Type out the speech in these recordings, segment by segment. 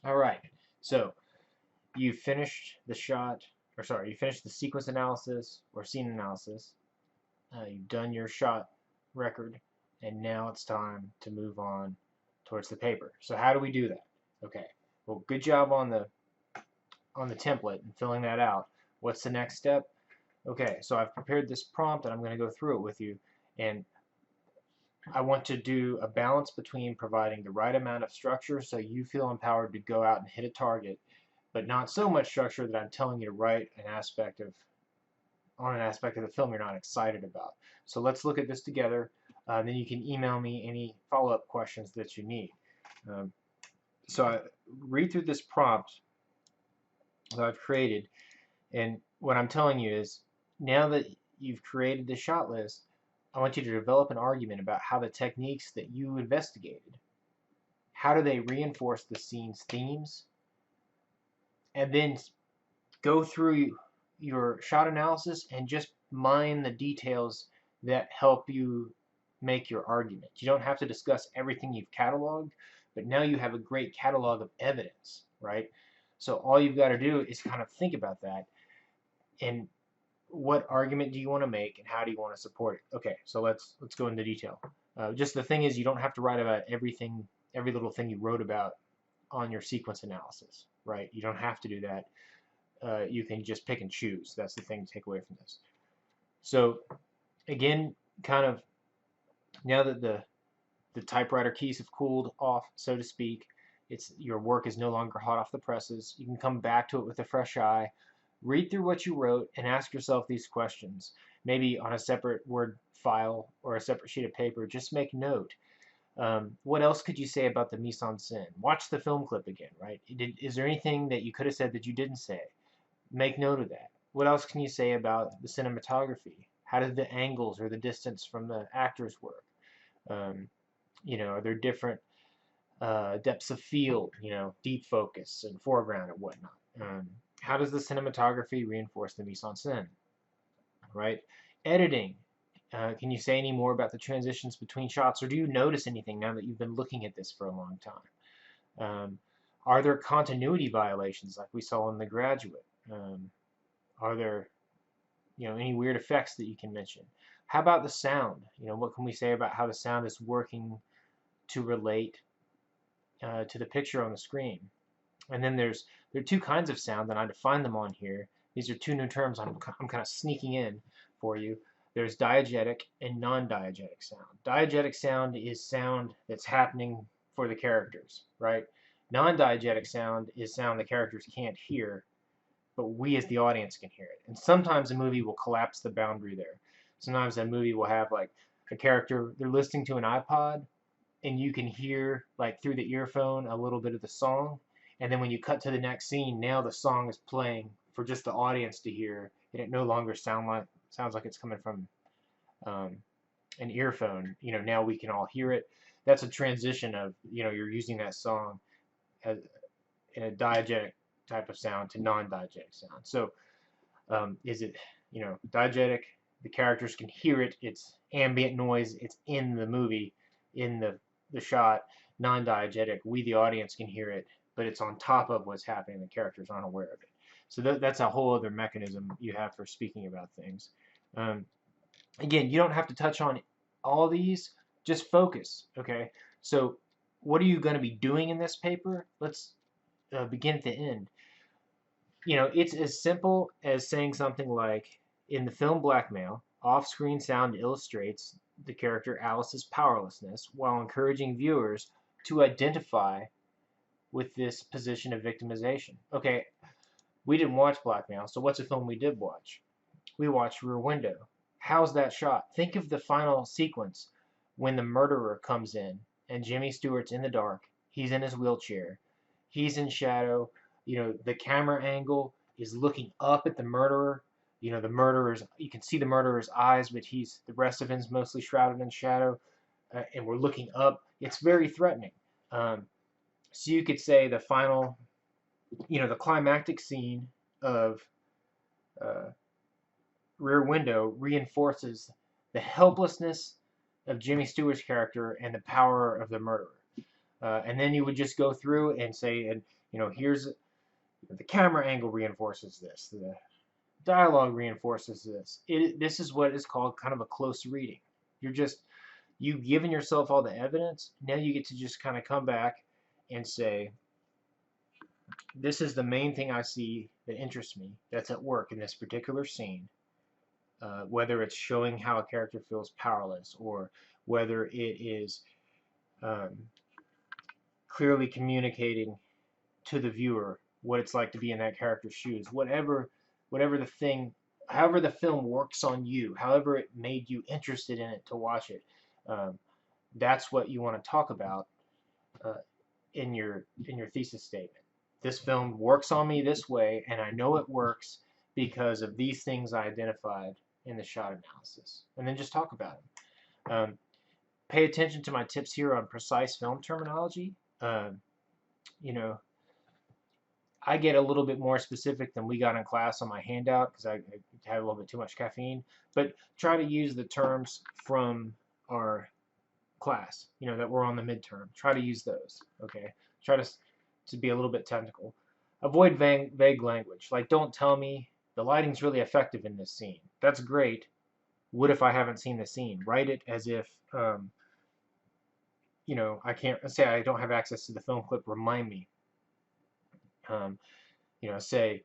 All right. So you finished the shot, or sorry, you finished the sequence analysis or scene analysis. You've done your shot record, and now it's time to move on towards the paper. So how do we do that? Okay. Well, good job on the template and filling that out. What's the next step? Okay, so I've prepared this prompt and I'm going to go through it with you. And I want to do a balance between providing the right amount of structure so you feel empowered to go out and hit a target, but not so much structure that I'm telling you to write an aspect of on an aspect of the film you're not excited about. So let's look at this together. Then you can email me any follow-up questions that you need. Um, so I read through this prompt that I've created, and what I'm telling you is now that you've created the shot list, I want you to develop an argument about how the techniques that you investigated, how do they reinforce the scene's themes, and then go through your shot analysis and just mine the details that help you make your argument. You don't have to discuss everything you've cataloged, but now you have a great catalog of evidence, right? So all you've got to do is kind of think about that and what argument do you want to make and how do you want to support it. Okay, so let's go into detail. Just the thing is, you don't have to write about everything, every little thing you wrote about on your sequence analysis, right? You don't have to do that. You can just pick and choose. That's the thing to take away from this. So again, kind of now that the typewriter keys have cooled off, so to speak, it's your work is no longer hot off the presses. You can come back to it with a fresh eye, read through what you wrote, and ask yourself these questions. Maybe on a separate Word file or a separate sheet of paper, just make note. What else could you say about the mise en scène? Watch the film clip again, right? Is there anything that you could have said that you didn't say? Make note of that. What else can you say about the cinematography? How did the angles or the distance from the actors work? Um, are there different depths of field, deep focus and foreground and whatnot? How does the cinematography reinforce the mise en scène, right? Editing. Can you say any more about the transitions between shots, or do you notice anything now that you've been looking at this for a long time? Are there continuity violations like we saw in The Graduate? Are there, any weird effects that you can mention? How about the sound? What can we say about how the sound is working to relate to the picture on the screen? And then there are two kinds of sound, and I define them on here. These are two new terms I'm kind of sneaking in for you. There's diegetic and non-diegetic sound. Diegetic sound is sound that's happening for the characters, right? Non-diegetic sound is sound the characters can't hear, but we as the audience can hear it. And sometimes a movie will collapse the boundary there. Sometimes a movie will have like a character, they're listening to an iPod, and you can hear like through the earphone a little bit of the song, and then when you cut to the next scene, now the song is playing for just the audience to hear, and it no longer sounds like it's coming from um, an earphone. Now we can all hear it. That's a transition of you're using that song as in a diegetic type of sound to non-diegetic sound. So is it diegetic? The characters can hear it. It's ambient noise. It's in the movie, in the shot. Non-diegetic, we the audience can hear it, but it's on top of what's happening. The characters aren't aware of it. So that's a whole other mechanism you have for speaking about things. Um, Again, you don't have to touch on all these. Just focus. Okay. So what are you going to be doing in this paper? Let's begin at the end. It's as simple as saying something like, in the film Blackmail, off-screen sound illustrates the character Alice's powerlessness while encouraging viewers to identify with this position of victimization. Okay, we didn't watch Blackmail, so what's a film we did watch? We watched Rear Window. How's that shot? Think of the final sequence when the murderer comes in and Jimmy Stewart's in the dark. He's in his wheelchair. He's in shadow. The camera angle is looking up at the murderer. You can see the murderer's eyes, but the rest of him's mostly shrouded in shadow, and we're looking up. It's very threatening. So you could say the final, the climactic scene of uh, Rear Window reinforces the helplessness of Jimmy Stewart's character and the power of the murderer. And then you would just go through and say, and here's the camera angle reinforces this, the dialogue reinforces this. This is what is called kind of a close reading. You've given yourself all the evidence. Now you get to just kind of come back and say, this is the main thing I see that interests me that's at work in this particular scene. Whether it's showing how a character feels powerless, or whether it is clearly communicating to the viewer what it's like to be in that character's shoes. Whatever the thing, however the film works on you, however it made you interested in it to watch it, that's what you want to talk about in your thesis statement. This film works on me this way, and I know it works because of these things I identified in the shot analysis. And then just talk about them. Pay attention to my tips here on precise film terminology. I get a little bit more specific than we got in class on my handout because I had a little bit too much caffeine. But try to use the terms from our class, that we're on the midterm. Try to use those, okay? Try to be a little bit technical. Avoid vague language. Like, don't tell me the lighting's really effective in this scene. That's great. What if I haven't seen the scene? Write it as if, I can't say I don't have access to the film clip. Remind me. Say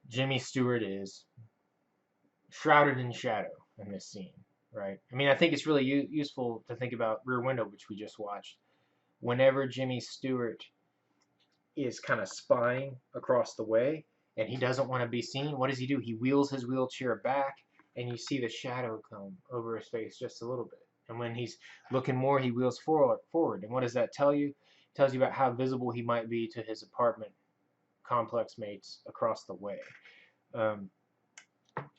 Jimmy Stewart is shrouded in shadow in this scene, right? I mean, I think it's really useful to think about Rear Window, which we just watched. Whenever Jimmy Stewart is kind of spying across the way and he doesn't want to be seen, what does he do? He wheels his wheelchair back, and you see the shadow come over his face just a little bit. And when he's looking more, he wheels forward. And what does that tell you? It tells you about how visible he might be to his apartment complex mates across the way.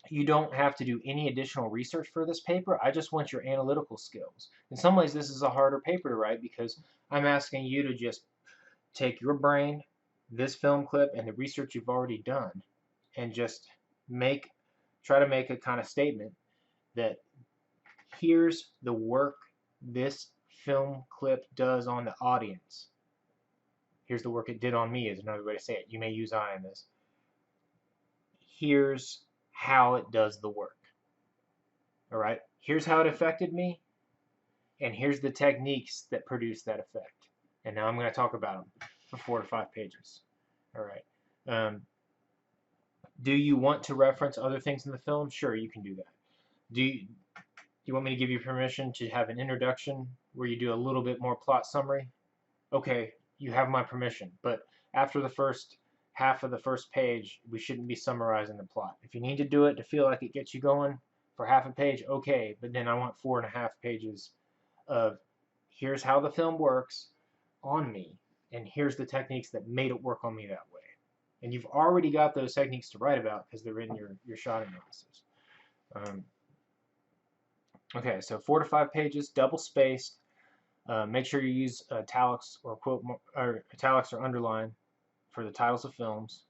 You don't have to do any additional research for this paper. I just want your analytical skills. In some ways, this is a harder paper to write because I'm asking you to just take your brain, this film clip, and the research you've already done, and just try to make a kind of statement that here's the work this film clip does on the audience. Here's the work it did on me is another way to say it. You may use I in this. Here's how it does the work. All right? Here's how it affected me, and here's the techniques that produce that effect. And now I'm going to talk about them for 4 to 5 pages. All right. Do you want to reference other things in the film? Sure, you can do that. Do you want me to give you permission to have an introduction where you do a little bit more plot summary? Okay, you have my permission. But after the first half of the first page, we shouldn't be summarizing the plot. If you need to do it to feel like it gets you going for half a page, okay. But then I want 4.5 pages of here's how the film works on me, and here's the techniques that made it work on me that way. And you've already got those techniques to write about because they're in your shot analysis. Okay, so 4 to 5 pages, double spaced. Make sure you use italics or italics or underline for the titles of films.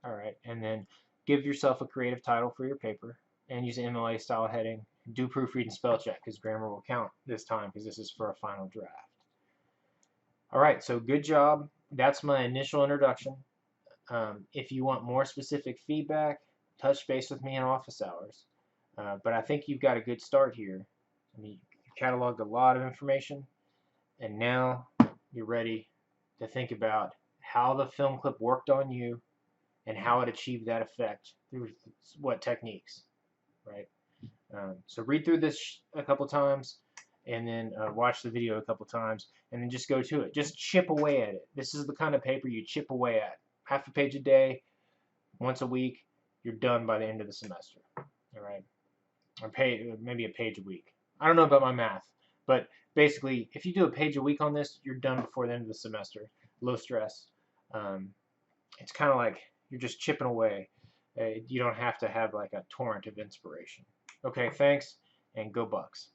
All right, and then give yourself a creative title for your paper and use an MLA style heading. Do proofread and spell check because grammar will count this time because this is for a final draft. All right, so good job. That's my initial introduction. If you want more specific feedback, touch base with me in office hours. But I think you've got a good start here. I mean, you cataloged a lot of information, and now you're ready to think about how the film clip worked on you and how it achieved that effect through what techniques, right? So read through this a couple times, and then watch the video a couple times, and then just go to it. Just chip away at it. This is the kind of paper you chip away at. Half a page a day, once a week, you're done by the end of the semester. All right, or maybe a page a week. I don't know about my math, but basically, if you do a page a week on this, you're done before the end of the semester. Low stress. It's kind of like you're just chipping away. You don't have to have like a torrent of inspiration. Okay, thanks, and go Bucks.